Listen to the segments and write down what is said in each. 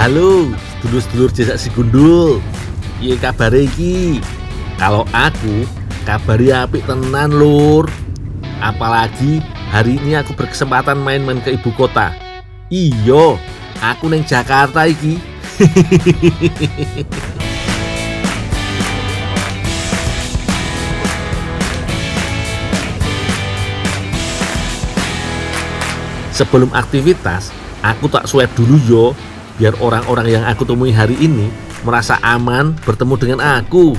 Halo, sedulur-sedulur Jejak Si Gundul. Piye kabare iki? Kalau aku, kabari apik tenan, Lur. Apalagi hari ini aku berkesempatan main-main ke ibu kota. Iya, aku neng Jakarta iki. Sebelum aktivitas, aku tak swab dulu yo, biar orang-orang yang aku temui hari ini merasa aman bertemu dengan aku.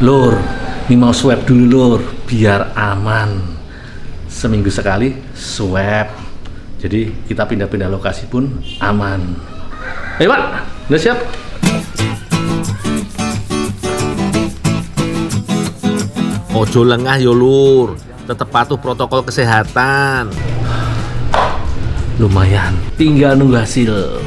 Lur, ini mau swab dulu Lur, biar aman. Seminggu sekali swab. Jadi kita pindah-pindah lokasi pun aman. Ayo Pak, udah siap? Ojo lengah yo Lur, tetap patuh protokol kesehatan. Lumayan, tinggal nunggu hasil.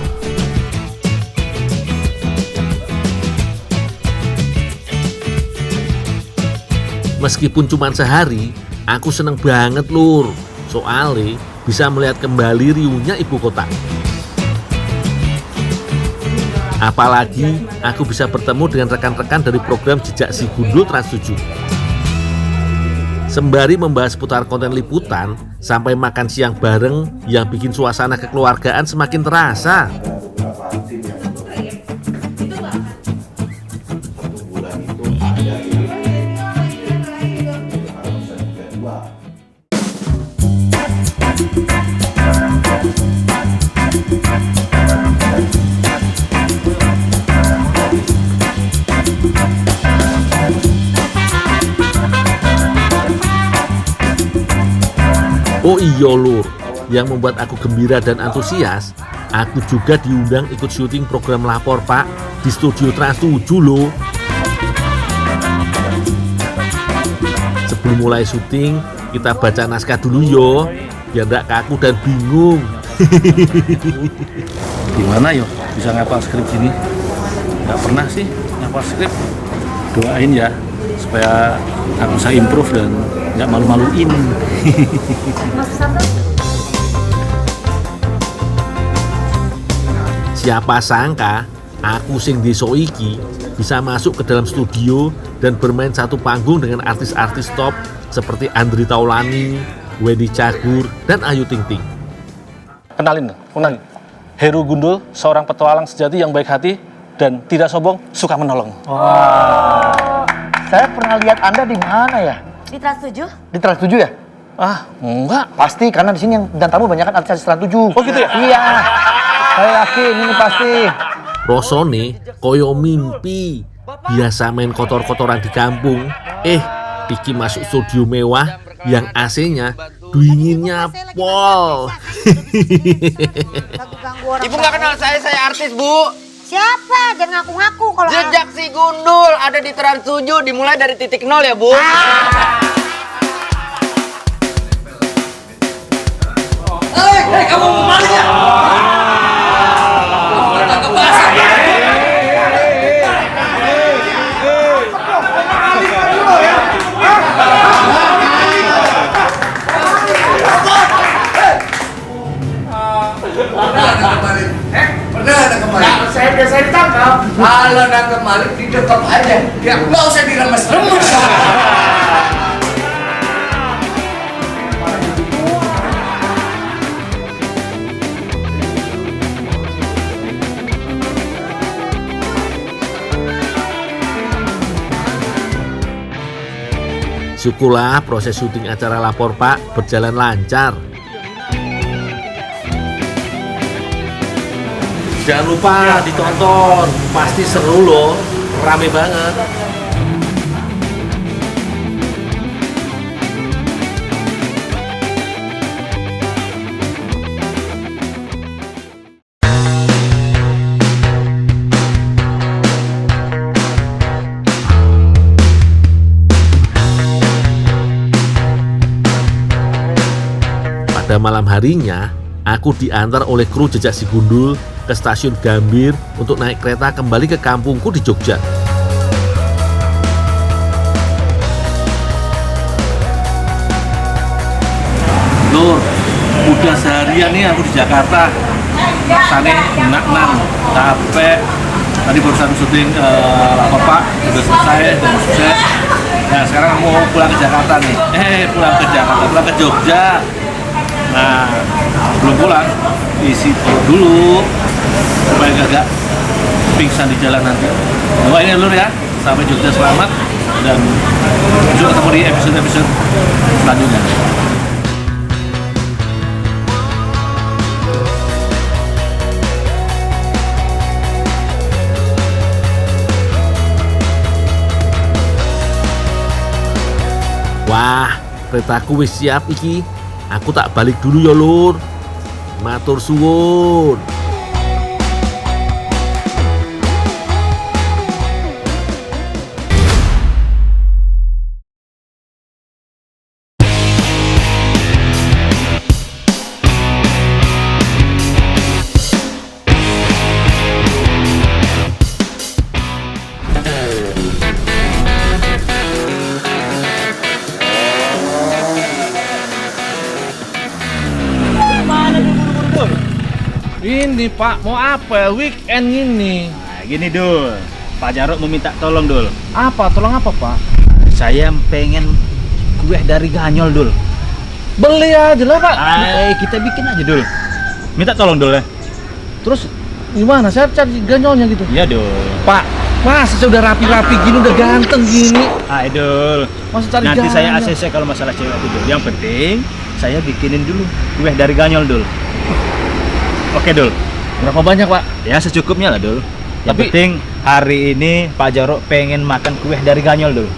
Meskipun cuma sehari, aku seneng banget Lur. Soalnya bisa melihat kembali riuhnya ibu kota. Apalagi aku bisa bertemu dengan rekan-rekan dari program Jejak Si Gundul Trans 7. Sembari membahas putar konten liputan sampai makan siang bareng yang bikin suasana kekeluargaan semakin terasa. Oh iya Lur, yang membuat aku gembira dan antusias, aku juga diundang ikut syuting program Lapor Pak di studio Trans 7 loh. Sebelum mulai syuting, kita baca naskah dulu yo, biar gak kaku dan bingung. Gimana yo bisa ngapal skrip gini? Gak pernah sih ngapal skrip. Doain ya supaya aku bisa improve dan gak malu-maluin. Siapa sangka aku sing deso iki bisa masuk ke dalam studio dan bermain satu panggung dengan artis-artis top seperti Andri Taulani, Wendy Cagur, dan Ayu Ting Ting. Kenalin. Heru Gundul, seorang petualang sejati yang baik hati dan tidak sombong, suka menolong. Saya pernah lihat Anda di mana ya? Di Trans 7? Di Trans 7 ya? Ah, enggak. Pasti, karena di sini yang dan tamu banyak kan artis Trans 7. Oh gitu ya? Iya. Saya yakin ini pasti. Rosone koyo mimpi, biasa main kotor-kotoran di kampung. Iki masuk studio mewah yang AC-nya dinginnya pol. Ibu nggak kenal saya artis Bu. Siapa? Jangan ngaku-ngaku kalau Jejak Si Gundul ada di Trans 7, dimulai dari titik nol ya Bu. Hei, kamu mau maling ya? Pernah ada kemarin? Saya biasa ditangkap. Kalau nangkep maling didekap aja, ya nggak usah diremes-remes. Syukurlah proses syuting acara Lapor Pak berjalan lancar. Jangan lupa ditonton, pasti seru loh, rame banget. Pada malam harinya, aku diantar oleh kru Jejak Si Gundul ke stasiun Gambir untuk naik kereta kembali ke kampungku di Jogja. Lur, udah seharian nih aku di Jakarta. rasanya enak capek. Tadi barusan syuting lapor Pak, udah selesai dan sukses. Nah sekarang aku mau pulang ke Jakarta nih. Pulang ke Jogja. Nah belum pulang, isi perut dulu supaya gak pingsan di jalan nanti. Doain ya Lur ya, sampai Jogja selamat dan besok ketemu di episode selanjutnya. Wah, keretaku wis siap iki. Aku tak balik dulu ya Lur. Matur suwun. Ini Pak, mau apa? Weekend ini. Nah, gini Dul, Pak Jarot mau minta tolong Dul. Apa? Tolong apa Pak? Saya pengen kue dari ganyol Dul. Beli aja lah Pak. Kita bikin aja Dul. Minta tolong Dul ya. Terus gimana? Saya cari ganyolnya gitu. Iya Dul. Pak, masa saya udah rapi-rapi gini, udah ganteng gini. Dul. Masa cari Nanti saya ganyol? ACC kalau masalah cewek itu Dul. Yang penting saya bikinin dulu kue dari ganyol Dul. Oke Dul. Berapa banyak Pak? Ya secukupnya lah Dul. Yang Tapi- penting hari ini Pak Jarot pengen makan kue dari ganyol Dul.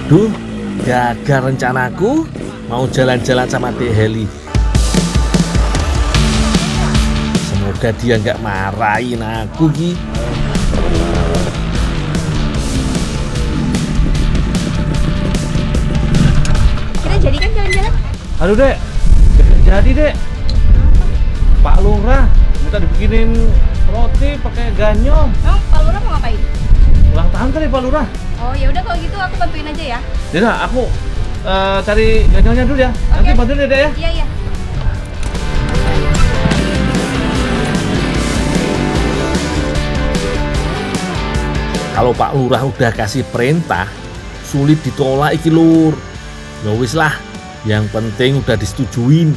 Duh, gagal rencanaku. Mau jalan-jalan sama Dek Heli. Semoga dia nggak marahin aku Gi. Kita jadi kan jalan-jalan? Aduh Dek, jadi Dek. Pak Lurah minta dibikinin roti pakai ganyol. Emang Pak Lurah mau ngapain? Ulang tahun kali Pak Lurah. Oh ya udah kalau gitu aku bantuin aja ya. Yaudah, aku cari ganyolnya dulu ya. Nanti Oke. bantuin ya Dek ya. Iya iya. Kalau Pak Lurah udah kasih perintah, sulit ditolak iki Lur. Ya wis lah, yang penting udah disetujuin.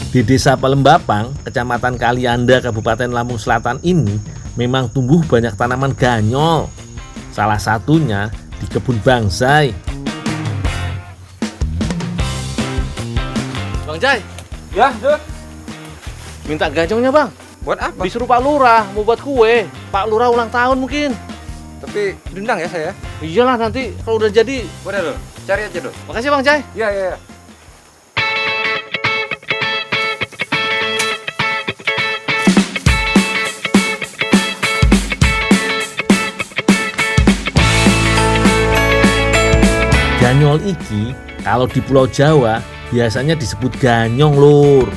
Di Desa Pelembapang, Kecamatan Kalianda, Kabupaten Lampung Selatan ini memang tumbuh banyak tanaman ganyol. Salah satunya di kebun bangsai. Bang Jai, Ya, Dul. minta ganyolnya Bang. Buat apa? Disuruh Pak Lurah mau buat kue. Pak Lurah ulang tahun mungkin. Tapi diundang ya saya. Iyalah nanti kalau udah jadi. Boleh Dul. Cari aja Dul. Makasih Bang Jai. Iya, iya, iya. Ganyol iki kalau di Pulau Jawa biasanya disebut ganyong Lur.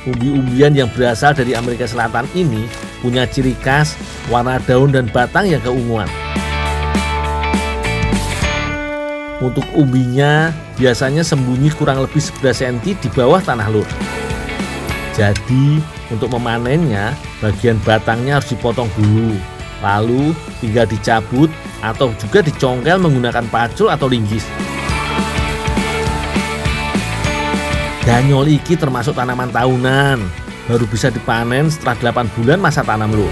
Umbi-umbian yang berasal dari Amerika Selatan ini punya ciri khas warna daun dan batang yang keunguan. Untuk umbinya biasanya sembunyi kurang lebih 11 cm di bawah tanah Lur. Jadi untuk memanennya bagian batangnya harus dipotong dulu. Lalu tinggal dicabut atau juga dicongkel menggunakan pacul atau linggis. Ganyol iki termasuk tanaman tahunan, baru bisa dipanen setelah 8 bulan masa tanam Lur.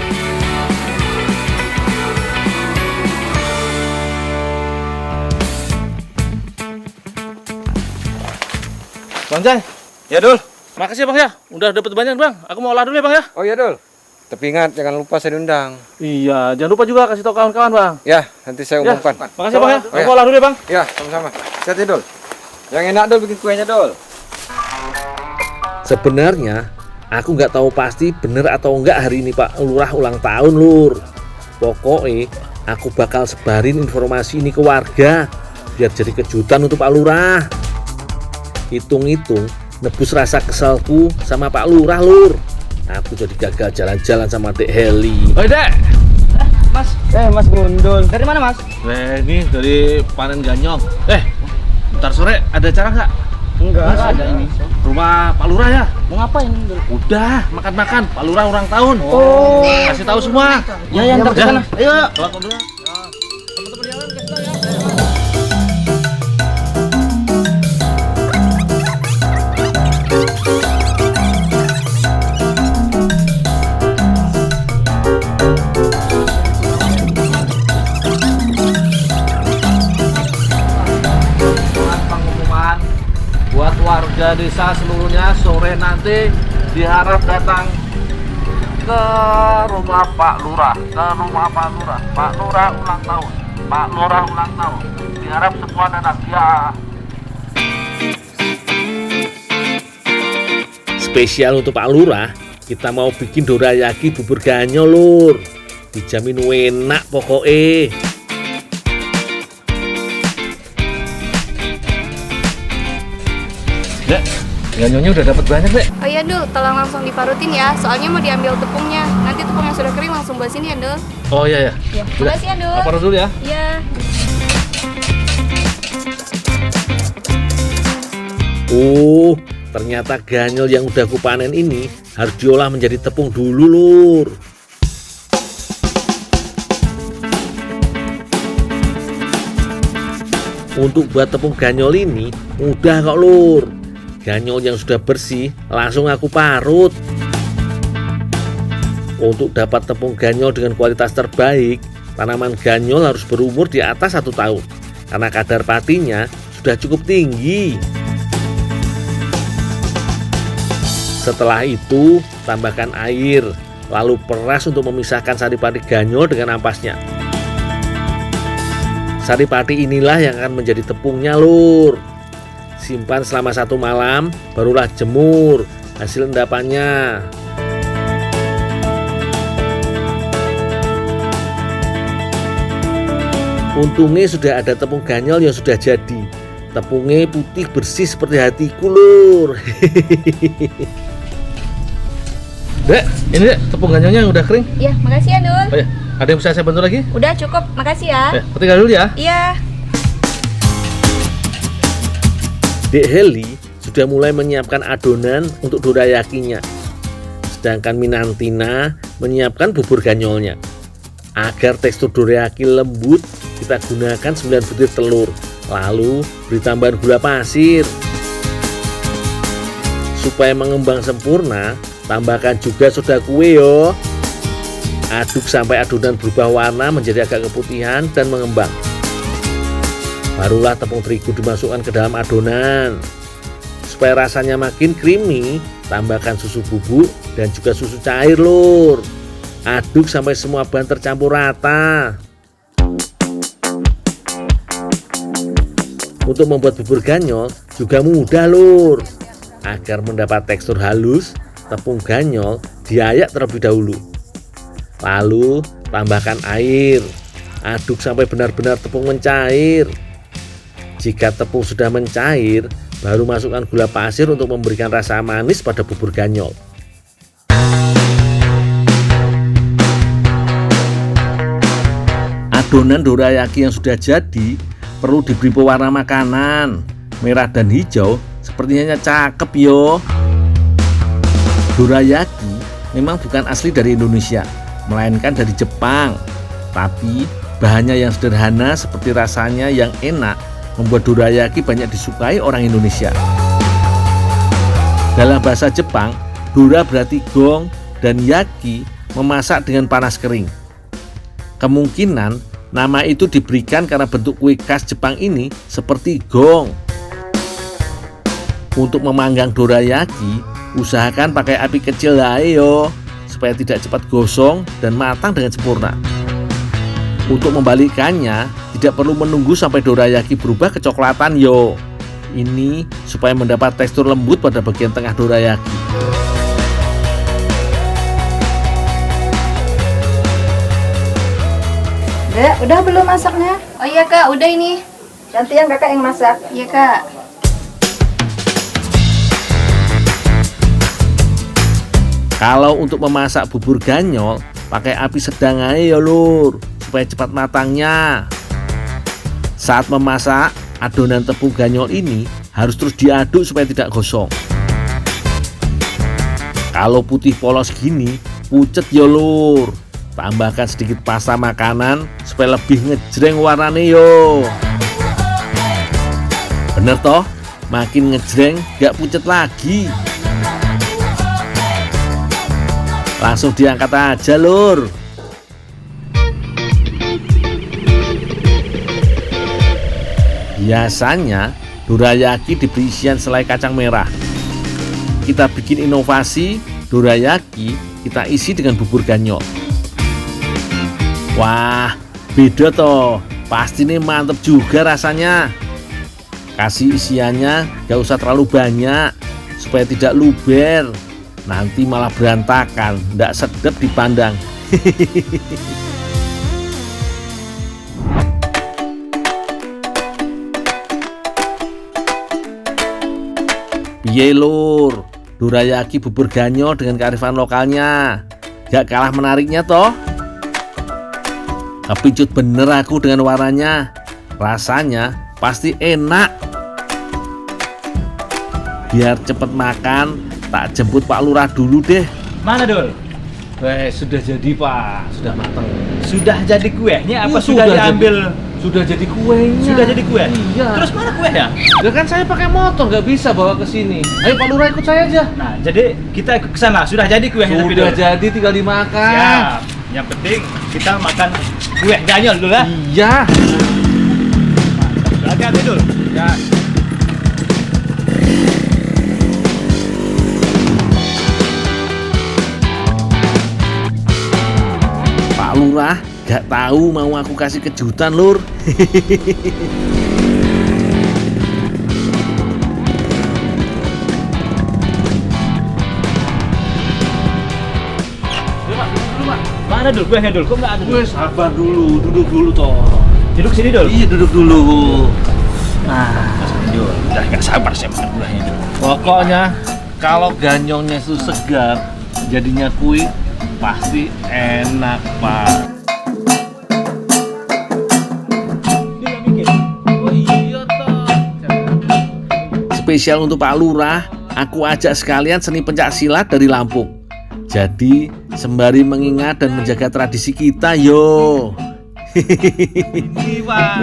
Bang Jai, Ya, Dul. makasih Bang ya. Udah dapat banyak Bang. Aku mau olah dulu ya Bang ya. Oh iya, Dul. Tapi ingat jangan lupa saya diundang. Iya, jangan lupa juga kasih tahu kawan-kawan Bang. Ya, nanti saya Ya, umumkan. makasih Bang ya. Oh, ya. Aku olah dulu ya Bang. Ya, sama-sama. Hati-hati, Dul. Yang enak Dul bikin kuenya, Dul. Sebenarnya aku nggak tahu pasti bener atau enggak hari ini Pak Lurah ulang tahun Lur. Pokoknya aku bakal sebarin informasi ini ke warga biar jadi kejutan untuk Pak Lurah. Hitung-hitung nebus rasa kesalku sama Pak Lurah Lur. Aku jadi gagal jalan-jalan sama Dek Heli. Oi Dek. Mas Gundul. Dari mana Mas? Ini dari panen ganyong. Ntar sore ada acara nggak? Enggak ada ini. Rumah Pak Lurah ya? Mau ngapain, Dul? Udah, makan-makan. Pak Lurah ulang tahun. Oh. Kasih tahu semua. Ya, ntar ke sana. Ayo. Telat dulu. Teman-teman jalan kasih tahu ya. Pengumuman buat warga desa seluruhnya, sore nanti diharap datang ke rumah Pak Lurah, Pak Lurah ulang tahun, diharap semua datang ya. Spesial untuk Pak Lurah, kita mau bikin dorayaki bubur ganyol, Lur. Dijamin enak pokoknya. Dek, ganyolnya udah dapat banyak, Dek. Oh iya Dul, tolong langsung diparutin ya. Soalnya mau diambil tepungnya. Nanti tepung yang sudah kering langsung buat sini ya Dul. Oh iya ya. Ya, makasih ya Dul. Parut dulu ya. Iya. Oh, ternyata ganyol yang udah aku panen ini harus diolah menjadi tepung dulu, Lur. Untuk buat tepung ganyol ini mudah kok, Lur. Ganyol yang sudah bersih langsung aku parut. Untuk dapat tepung ganyol dengan kualitas terbaik, tanaman ganyol harus berumur di atas 1 tahun karena kadar patinya sudah cukup tinggi. Setelah itu, tambahkan air, lalu peras untuk memisahkan saripati ganyol dengan ampasnya. Saripati inilah yang akan menjadi tepungnya, Lur. Simpan selama 1 malam, barulah jemur hasil endapannya. Untungnya sudah ada tepung ganyol yang sudah jadi. Tepungnya putih bersih seperti hatiku, Lur. Dek, ini Dek, tepung ganyolnya yang udah kering. Iya, makasih ya Dul. Oh ya, ada yang bisa saya bantu lagi? Udah cukup, makasih ya. Aku tinggal dulu ya. Iya. Dek Heli sudah mulai menyiapkan adonan untuk dorayakinya. Sedangkan Minantina menyiapkan bubur ganyolnya. Agar tekstur dorayaki lembut, kita gunakan 9 butir telur. Lalu beri tambahan gula pasir. Supaya mengembang sempurna, tambahkan juga soda kue yo. Aduk sampai adonan berubah warna menjadi agak keputihan dan mengembang. Barulah tepung terigu dimasukkan ke dalam adonan. Supaya rasanya makin creamy, tambahkan susu bubuk dan juga susu cair, Lur. Aduk sampai semua bahan tercampur rata. Untuk membuat bubur ganyol juga mudah, Lur. Agar mendapat tekstur halus, tepung ganyol diayak terlebih dahulu. Lalu tambahkan air. Aduk sampai benar-benar tepung mencair. Jika tepung sudah mencair, baru masukkan gula pasir untuk memberikan rasa manis pada bubur ganyol. Adonan dorayaki yang sudah jadi perlu diberi pewarna makanan. Merah dan hijau sepertinya cakep yo. Dorayaki memang bukan asli dari Indonesia, melainkan dari Jepang. Tapi bahannya yang sederhana seperti rasanya yang enak membuat dorayaki banyak disukai orang Indonesia. Dalam bahasa Jepang, dora berarti gong dan yaki memasak dengan panas kering. Kemungkinan nama itu diberikan karena bentuk kue khas Jepang ini seperti gong. Untuk memanggang dorayaki, usahakan pakai api kecil yo, supaya tidak cepat gosong dan matang dengan sempurna. Untuk membalikannya, tidak perlu menunggu sampai dorayaki berubah kecoklatan yo. Ini supaya mendapat tekstur lembut pada bagian tengah dorayaki. Dek, udah belum masaknya? Oh iya Kak, udah ini. Gantian kakak yang masak. Iya Kak. Kalau untuk memasak bubur ganyol, pakai api sedang aja ya, Lur, supaya cepat matangnya. Saat memasak, Adonan tepung ganyol ini harus terus diaduk supaya tidak gosong. Kalau putih polos gini, pucet ya lur. Tambahkan sedikit pasta makanan supaya lebih ngejreng warnanya yo. Bener toh? Makin ngejreng gak pucet lagi. Langsung diangkat aja lur. Biasanya dorayaki diberi isian selai kacang merah. Kita bikin inovasi, dorayaki kita isi dengan bubur ganyol. Wah, beda toh. Pasti nih mantep juga rasanya. Kasih isiannya gak usah terlalu banyak supaya tidak luber. Nanti malah berantakan, ndak sedap dipandang. Piye lur, dorayaki bubur ganyol dengan kearifan lokalnya gak kalah menariknya toh. Kepincut bener aku dengan warnanya. Rasanya pasti enak. Biar cepet makan, tak jemput Pak Lurah dulu deh. Mana Dul? Sudah jadi Pak, sudah matang. Sudah jadi kuenya apa Iya, sudah diambil? Sudah jadi kuenya. Sudah jadi kue? Iya. Terus mana kuenya? Ya kan saya pakai motor, nggak bisa bawa ke sini. Ayo Pak Lurah ikut saya aja. Nah, jadi kita ikut ke sana. Sudah jadi kuenya tapi Sudah Dul. jadi, tinggal dimakan. Ya, yang penting kita makan kue ganyol dulu lah. Iya. Hati-hati Dul. Ya. Pak Lurah gak tahu mau aku kasih kejutan lur. Mana Dul kuenya Dul? Kok nggak ada Dul? Sabar dulu, duduk dulu toh. Duduk sini Dul. Iya, duduk dulu. Nah, Dul. Udah nggak sabar saya makan kuenya Dul. Pokoknya kalau ganyolnya itu segar, jadinya kue pasti enak Pak. Oh iya toh. Spesial untuk Pak Lurah, aku ajak sekalian seni pencak silat dari Lampung. Jadi sembari mengingat dan menjaga tradisi kita yo. Ini Pak.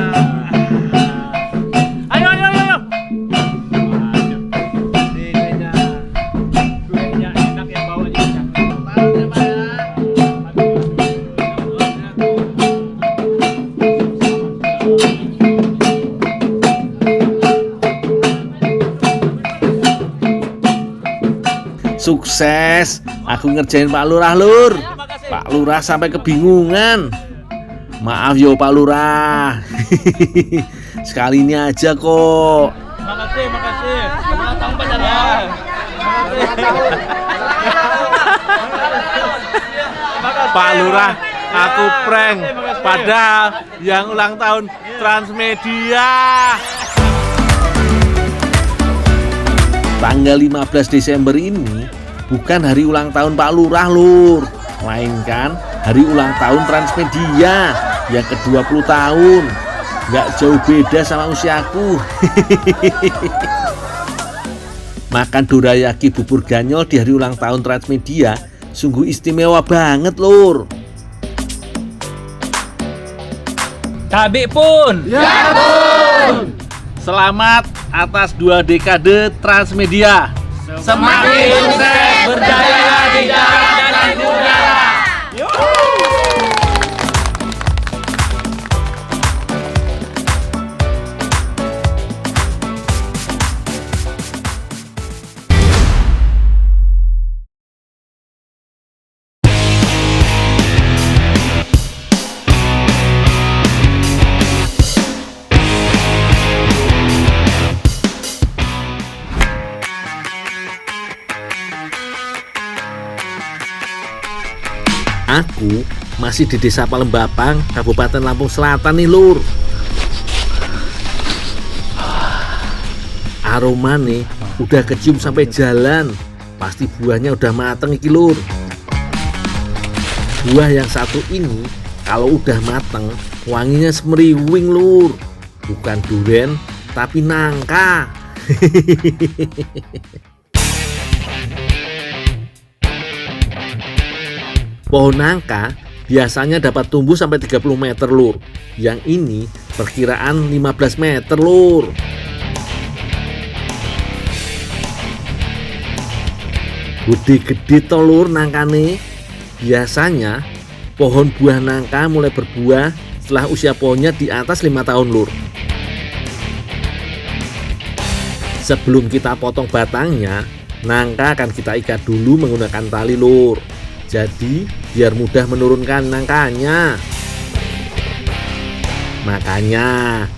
Ayo. Kuenya enak yang bawa di Sukses, aku ngerjain Pak Lurah lur. Pak Lurah sampai kebingungan. Maaf yo Pak Lurah. Sekali ini aja kok. Makasih. Selamat tahun pacar ya. Pak Lurah, aku prank. Padahal yang ulang tahun Transmedia. Tanggal 15 Desember ini bukan hari ulang tahun Pak Lurah lur, melainkan hari ulang tahun Transmedia yang ke-20 tahun. Nggak jauh beda sama usiaku. Makan dorayaki bubur ganyol di hari ulang tahun Transmedia sungguh istimewa banget lur. Kabik pun. Ya Bun. Selamat atas 2 dekade Transmedia. Semakin sukses berjaya di darat dan di udara. Aku masih di Desa Palembapang, Kabupaten Lampung Selatan nih lur. Aroma nih udah kecium sampai jalan. Pasti buahnya udah mateng iki lur. Buah yang satu ini kalau udah mateng wanginya semeriwing lur. Bukan duren tapi nangka. Pohon nangka biasanya dapat tumbuh sampai 30 meter, Lur. Yang ini perkiraan 15 meter, Lur. Gede-gede to, Lur, nangkane. Biasanya pohon buah nangka mulai berbuah setelah usia pohonnya di atas 5 tahun, Lur. Sebelum kita potong batangnya, nangka akan kita ikat dulu menggunakan tali, Lur. Jadi biar mudah menurunkan nangkanya. Makanya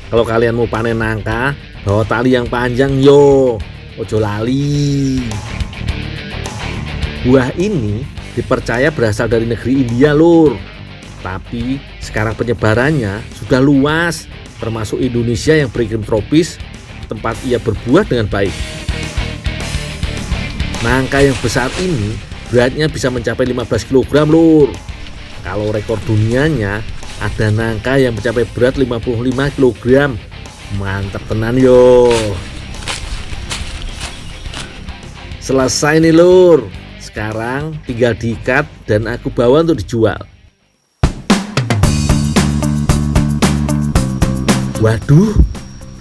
kalau kalian mau panen nangka, bawa tali yang panjang yo, ojo lali. Buah ini dipercaya berasal dari negeri India, Lur. Tapi sekarang penyebarannya sudah luas, termasuk Indonesia yang beriklim tropis, tempat ia berbuah dengan baik. Nangka yang besar ini beratnya bisa mencapai 15 kg, Lur. Kalau rekor dunianya ada nangka yang mencapai berat 55 kg. Mantap tenan yo. Selesai nih, Lur. Sekarang tinggal diikat dan aku bawa untuk dijual. Waduh,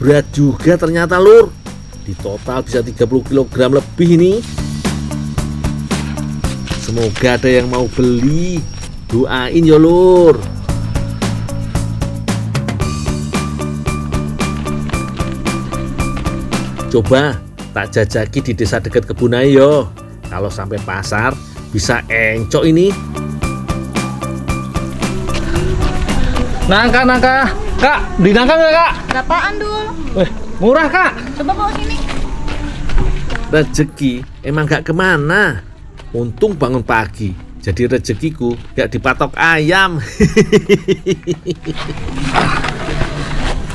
berat juga ternyata, Lur. Di total bisa 30 kg lebih ini. Semoga ada yang mau beli. Doain ya, Lur. Coba tak jajaki di desa dekat kebun ayo. Kalau sampai pasar bisa encok ini. Nangka. Kak, beli nangka nggak, Kak? Berapaan, Dul? Murah, Kak. Coba bawa sini. Rezeki emang gak kemana. Untung bangun pagi, jadi rezekiku gak dipatok ayam.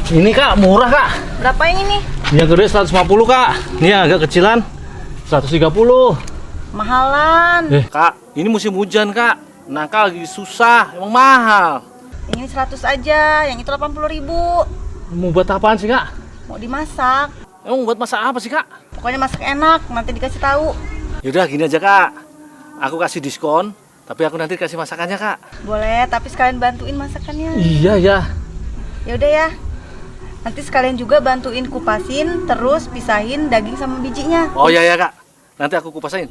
Ini, Kak, murah, Kak. Berapa yang ini? Yang gede 150, Kak. Ini yang agak kecilan 130. Mahalan. Kak, ini musim hujan, Kak. Nangka lagi susah, emang mahal. Yang ini 100 aja, yang itu 80.000. Mau buat apaan sih, Kak? Mau dimasak. Emang buat masak apa sih, Kak? Pokoknya masak enak, nanti dikasih tahu. Yaudah gini aja, Kak. Aku kasih diskon, tapi aku nanti kasih masakannya, Kak. Boleh, tapi sekalian bantuin masakannya. Iya, ya. Ya udah ya. Nanti sekalian juga bantuin kupasin, terus pisahin daging sama bijinya. Oh iya ya, Kak. Nanti aku kupasin.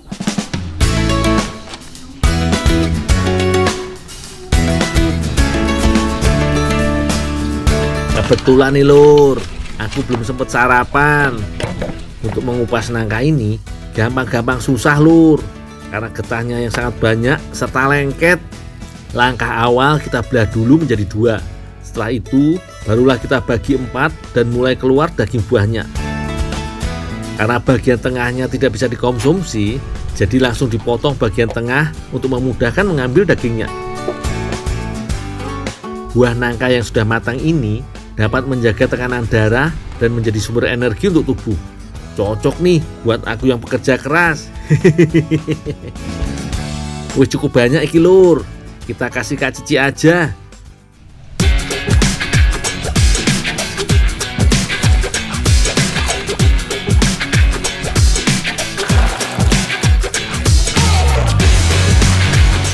Kebetulan nih, Lur, aku belum sempat sarapan. Untuk mengupas nangka ini gampang-gampang susah, Lur, karena getahnya yang sangat banyak serta lengket. Langkah awal kita belah dulu menjadi 2. Setelah itu barulah kita bagi 4 dan mulai keluar daging buahnya. Karena bagian tengahnya tidak bisa dikonsumsi, jadi langsung dipotong bagian tengah untuk memudahkan mengambil dagingnya. Buah nangka yang sudah matang ini dapat menjaga tekanan darah dan menjadi sumber energi untuk tubuh. Cocok nih buat aku yang pekerja keras. Wih, cukup banyak iki, Lur. Kita kasih Kak Cici aja.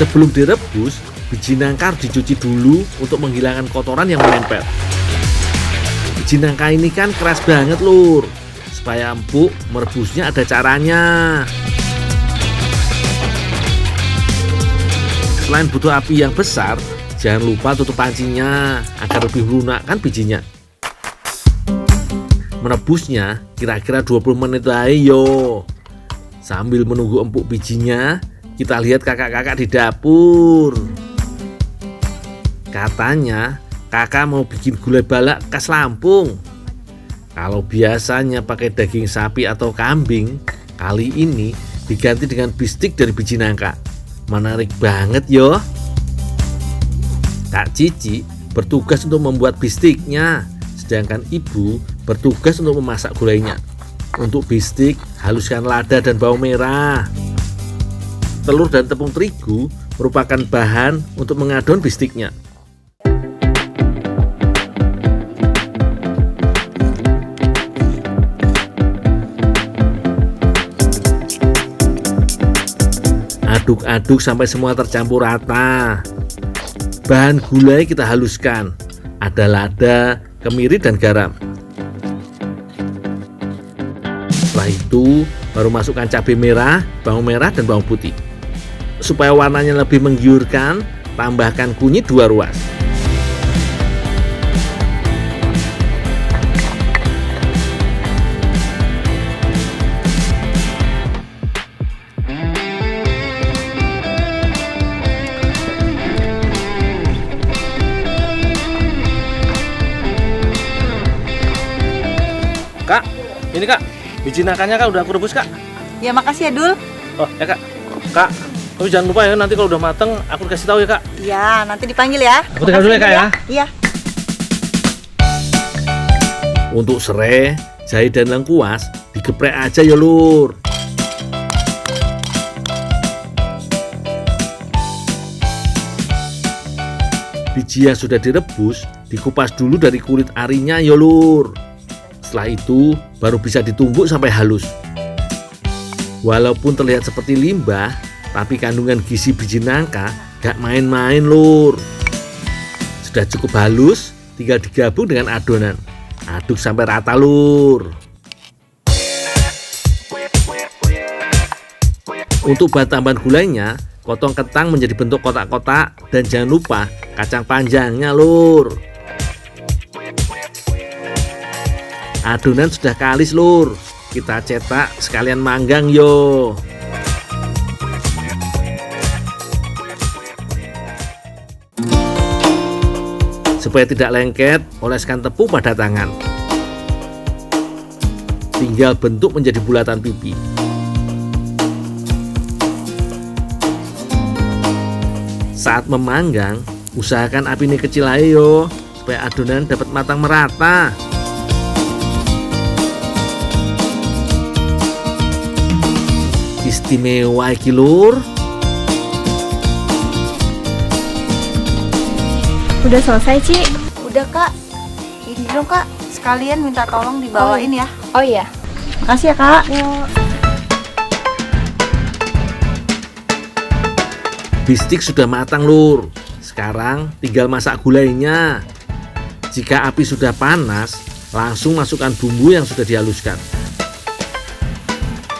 Sebelum direbus, biji nangka harus dicuci dulu untuk menghilangkan kotoran yang menempel. Biji nangka ini kan keras banget, Lur. Supaya empuk, merebusnya ada caranya. Selain butuh api yang besar, jangan lupa tutup pancinya agar lebih melunakkan bijinya. Merebusnya kira-kira 20 menit ayo. Sambil menunggu empuk bijinya, kita lihat kakak-kakak di dapur. Katanya kakak mau bikin gulai balak khas Lampung. Kalau biasanya pakai daging sapi atau kambing, kali ini diganti dengan bistik dari biji nangka. Menarik banget yo. Kak Cici bertugas untuk membuat bistiknya, sedangkan ibu bertugas untuk memasak gulainya. Untuk bistik, haluskan lada dan bawang merah. Telur dan tepung terigu merupakan bahan untuk mengadon bistiknya. Aduk-aduk sampai semua tercampur rata. Bahan gulai kita haluskan. Ada lada, kemiri, dan garam. Setelah itu baru masukkan cabai merah, bawang merah, dan bawang putih. Supaya warnanya lebih menggiurkan, tambahkan kunyit 2 ruas. Kak, ini Kak, biji nangkanya Kak udah aku rebus Kak. Ya makasih ya Dul. Oh ya Kak, Kak, tapi jangan lupa ya nanti kalau udah mateng aku kasih tahu ya Kak. Ya, nanti dipanggil ya. Aku tinggal dulu ya Kak ya. Iya. Untuk serai, jahe, dan lengkuas digeprek aja ya lur. Biji yang sudah direbus dikupas dulu dari kulit arinya ya lur. Setelah itu baru bisa ditumbuk sampai halus. Walaupun terlihat seperti limbah, tapi kandungan gizi biji nangka gak main-main lur. Sudah cukup halus, tinggal digabung dengan adonan. Aduk sampai rata lur. Untuk bahan tambahan gulainya, potong kentang menjadi bentuk kotak-kotak dan jangan lupa kacang panjangnya lur. Adonan sudah kalis lur. Kita cetak sekalian manggang yo. Supaya tidak lengket, oleskan tepung pada tangan. Tinggal bentuk menjadi bulatan pipi. Saat memanggang, usahakan api ini kecil aja yo, supaya adonan dapat matang merata. Istimewa iki lur. Udah selesai, Ci. Udah, Kak. Ini dong, Kak. Sekalian minta tolong dibawain ya. Oh iya. Makasih ya, Kak. Bistik sudah matang lur. Sekarang tinggal masak gulainya. Jika api sudah panas, langsung masukkan bumbu yang sudah dihaluskan.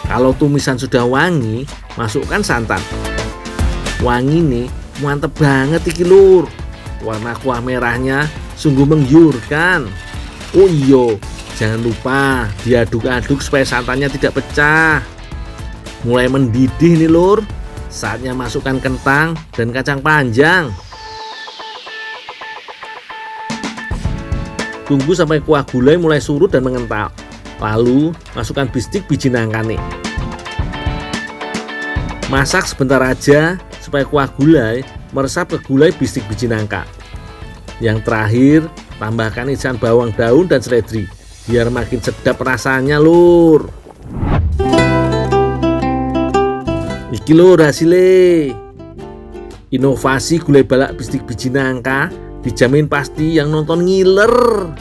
Kalau tumisan sudah wangi, masukkan santan. Wangi nih, mantep banget iki lur. Warna kuah merahnya sungguh menggiurkan. Oh iya, jangan lupa diaduk-aduk supaya santannya tidak pecah. Mulai mendidih nih lur. Saatnya masukkan kentang dan kacang panjang. Tunggu sampai kuah gulai mulai surut dan mengental. Lalu masukkan bistik biji nangka nih. Masak sebentar aja supaya kuah gulai meresap ke gulai bistik biji nangka. Yang terakhir, tambahkan isian bawang daun dan seledri biar makin sedap rasanya lur. Iki lur hasilnya. Inovasi gulai balak bistik biji nangka dijamin pasti yang nonton ngiler.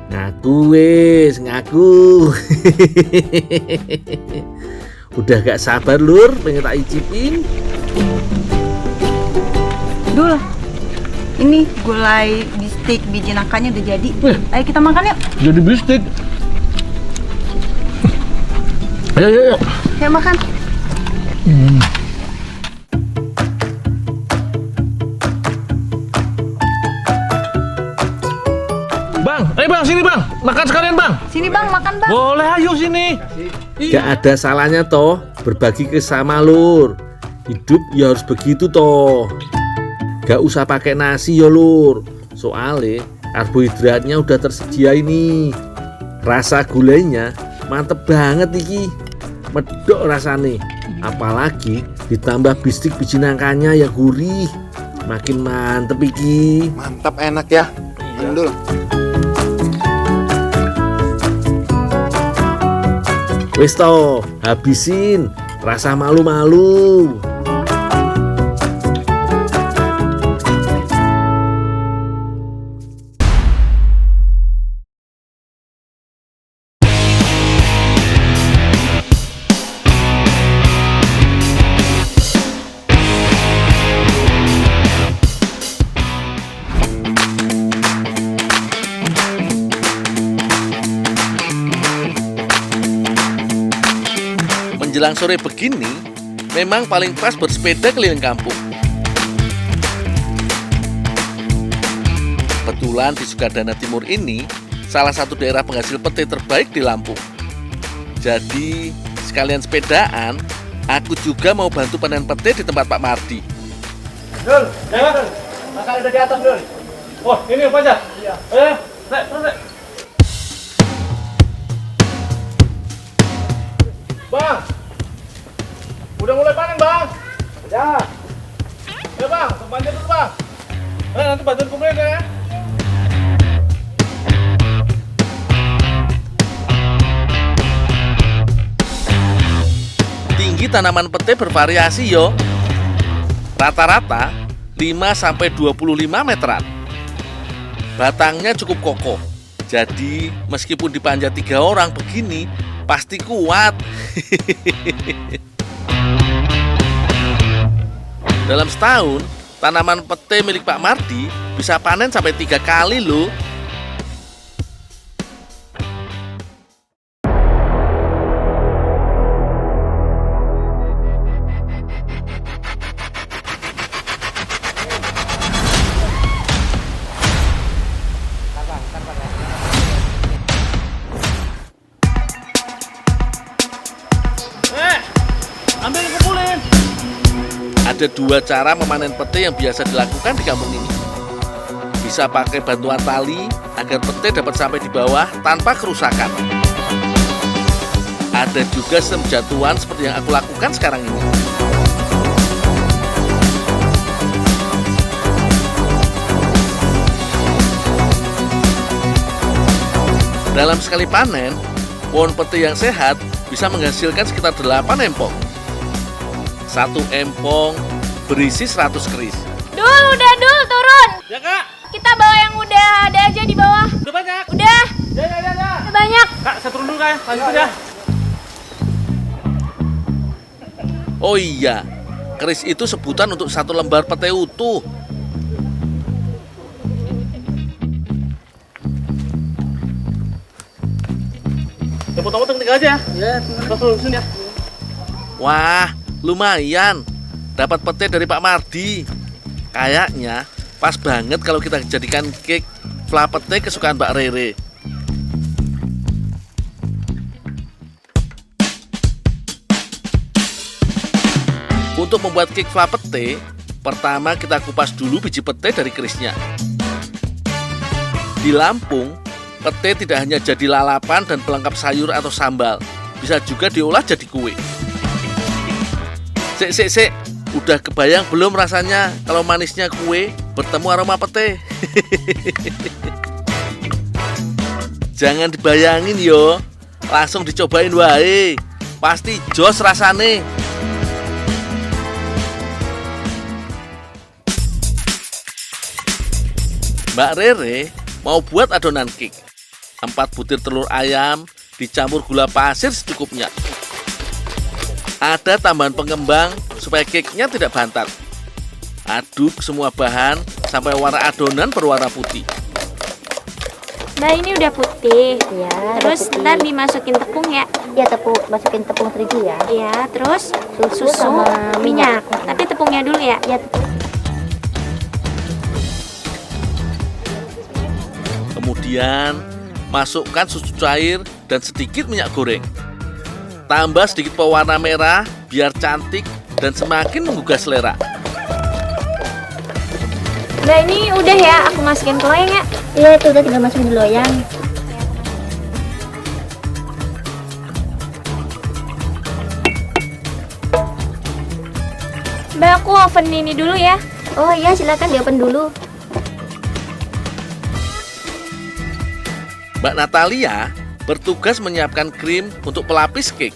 Ngaku wes, ngaku. Udah gak sabar lur, pengen tak icipin. Dul, ini gulai bistik biji nangkanya udah jadi. Ayo kita makan yuk. Jadi bistik. Ayo, ayo, ayo. Ayo makan. Bang, sini bang, makan sekalian bang. Sini bang, makan bang. Boleh, ayo sini. Gak ada salahnya toh berbagi kesama lur. Hidup ya harus begitu toh. Gak usah pakai nasi ya lur. Soalnya karbohidratnya udah tersedia ini. Rasa gulainya mantep banget iki. Medok rasanya. Apalagi ditambah bistik biji nangkanya yang gurih. Makin mantep iki. Mantap, enak ya. Endul. Wis toh, habisin. Rasa malu-malu. Menjelang sore begini, memang paling pas bersepeda keliling kampung. Kebetulan di Sukadana Timur ini salah satu daerah penghasil pete terbaik di Lampung. Jadi sekalian sepedaan, aku juga mau bantu panen pete di tempat Pak Mardi. Dul, ya, Makan udah di atas, Dul. Oh, ini apa aja? Iya. Terus. Bang, udah mulai panen, Bang? Udah. Ya, Bang, bantu dulu, Bang. Nanti bantuin kumpulin ya. Tinggi tanaman pete bervariasi yo. Rata-rata 5-25 meteran. Batangnya cukup kokoh. Jadi meskipun dipanjat 3 orang begini, pasti kuat. Dalam setahun, tanaman pete milik Pak Mardi bisa panen sampai 3 kali loh. Ambil kumpulin. Ada 2 cara memanen pete yang biasa dilakukan di kampung ini. Bisa pakai bantuan tali agar pete dapat sampai di bawah tanpa kerusakan. Ada juga sistem jatuhan seperti yang aku lakukan sekarang ini. Dalam sekali panen, pohon pete yang sehat bisa menghasilkan sekitar 8 empong. 1 empong berisi 100 keris. Dul, turun. Ya, Kak. Kita bawa yang udah ada aja di bawah. Udah banyak. Udah, Ya. udah banyak. Kak, saya turun dulu, Kak. Lanjutin ya. Oh iya, keris itu sebutan untuk 1 lembar pete utuh. Ya, potong-potong 3 aja. Ya, terus ya. Wah, lumayan. Dapat pete dari Pak Mardi. Kayaknya pas banget kalau kita jadikan cake fla pete kesukaan Mbak Rere. Untuk membuat cake fla pete, pertama kita kupas dulu biji pete dari kerisnya. Di Lampung, pete tidak hanya jadi lalapan dan pelengkap sayur atau sambal, bisa juga diolah jadi kue. Sik, udah kebayang belum rasanya kalau manisnya kue bertemu aroma pete? Jangan dibayangin yo, langsung dicobain wae, pasti jos rasane. Mbak Rere mau buat adonan cake. 4 butir telur ayam dicampur gula pasir secukupnya. Ada tambahan pengembang supaya cake-nya tidak bantat. Aduk semua bahan sampai warna adonan berwarna putih. Mbak, ini udah putih. Ya, Terus putih. ntar dimasukin tepung ya. Ya, masukin tepung terigu ya. Iya, terus Susu sama minyak. Tapi tepungnya dulu ya. Ya, Kemudian masukkan susu cair dan sedikit minyak goreng. Tambah sedikit pewarna merah biar cantik dan semakin menggugah selera. Mbak, ini udah ya, aku masukin ke loyang ya. Iya, itu udah tinggal masukin di loyang. Mbak, aku oven ini dulu ya. Oh iya, silakan di open dulu. Mbak Natalia bertugas menyiapkan krim untuk pelapis cake.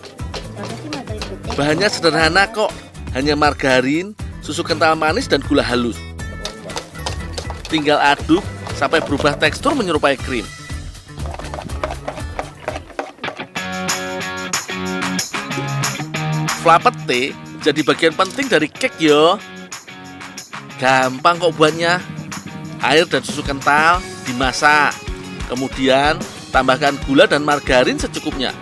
Bahannya sederhana kok, hanya margarin, susu kental manis, dan gula halus. Tinggal aduk sampai berubah tekstur menyerupai krim. Fla pete jadi bagian penting dari cake yo. Gampang kok buatnya. Air dan susu kental dimasak. Kemudian tambahkan gula dan margarin secukupnya.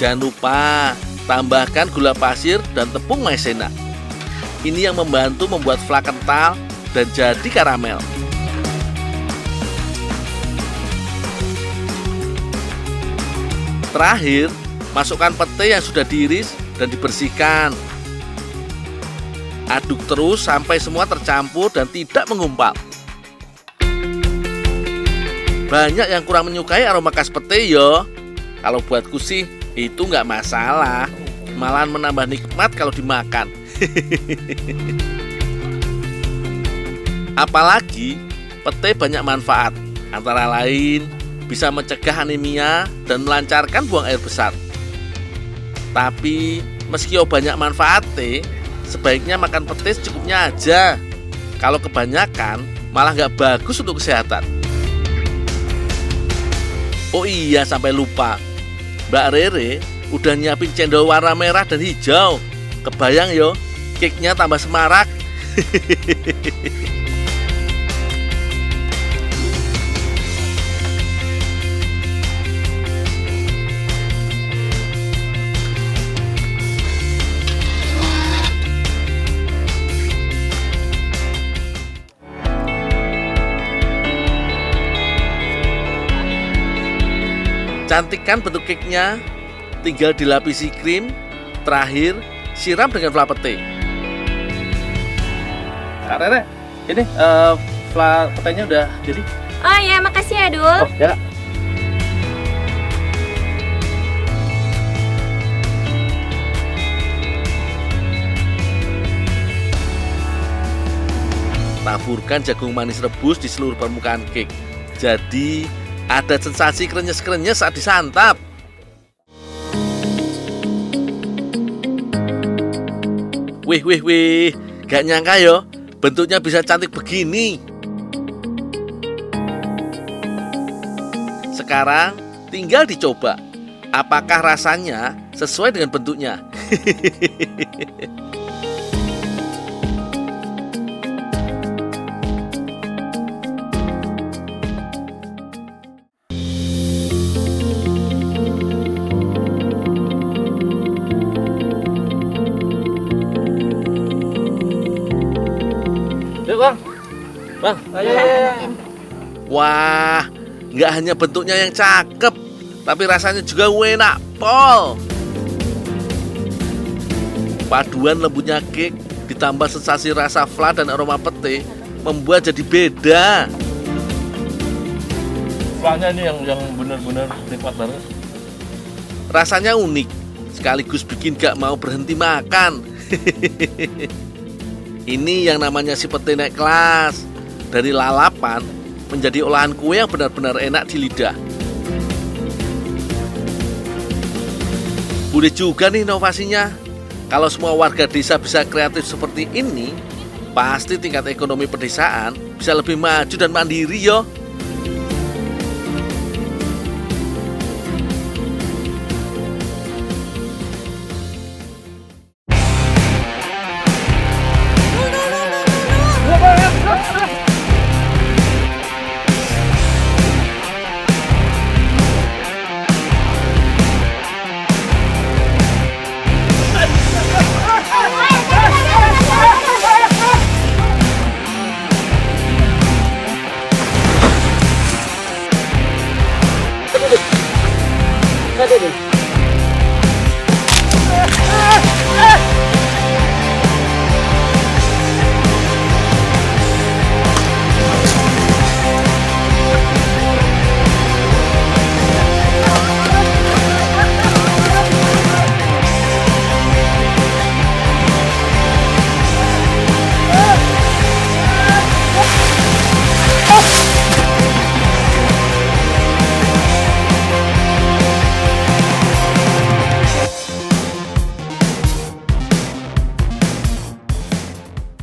Jangan lupa tambahkan gula pasir dan tepung maizena. Ini yang membantu membuat flan kental dan jadi karamel. Terakhir, masukkan pete yang sudah diiris dan dibersihkan. Aduk terus sampai semua tercampur dan tidak mengumpal. Banyak yang kurang menyukai aroma khas pete yo. Kalau buatku sih itu nggak masalah, malahan menambah nikmat kalau dimakan. Apalagi pete banyak manfaat, antara lain bisa mencegah anemia dan melancarkan buang air besar. Tapi meski banyak manfaat sebaiknya makan pete secukupnya aja. Kalau kebanyakan malah nggak bagus untuk kesehatan. Oh iya, sampai lupa, Mbak Rere udah nyiapin cendol warna merah dan hijau. Kebayang yo, cake-nya tambah semarak. Cantikkan bentuk cake-nya, tinggal dilapisi krim, terakhir siram dengan flan pete. Kak Rere, ini flan petenya udah jadi? Oh ya, makasih ya, Dul. Oh ya. Taburkan jagung manis rebus di seluruh permukaan cake. Jadi ada sensasi krenyes-krenyes saat disantap. Wih, gak nyangka yo, bentuknya bisa cantik begini. Sekarang tinggal dicoba, apakah rasanya sesuai dengan bentuknya. Bang, Wah, nggak hanya bentuknya yang cakep, tapi rasanya juga enak pol. Paduan lembutnya cake ditambah sensasi rasa flan dan aroma pete membuat jadi beda. flannya ini yang benar-benar nikmat banget. Rasanya unik, sekaligus bikin gak mau berhenti makan. Ini yang namanya si pete naik kelas. Dari lalapan menjadi olahan kue yang benar-benar enak di lidah. Boleh juga nih inovasinya. Kalau semua warga desa bisa kreatif seperti ini, pasti tingkat ekonomi pedesaan bisa lebih maju dan mandiri yo.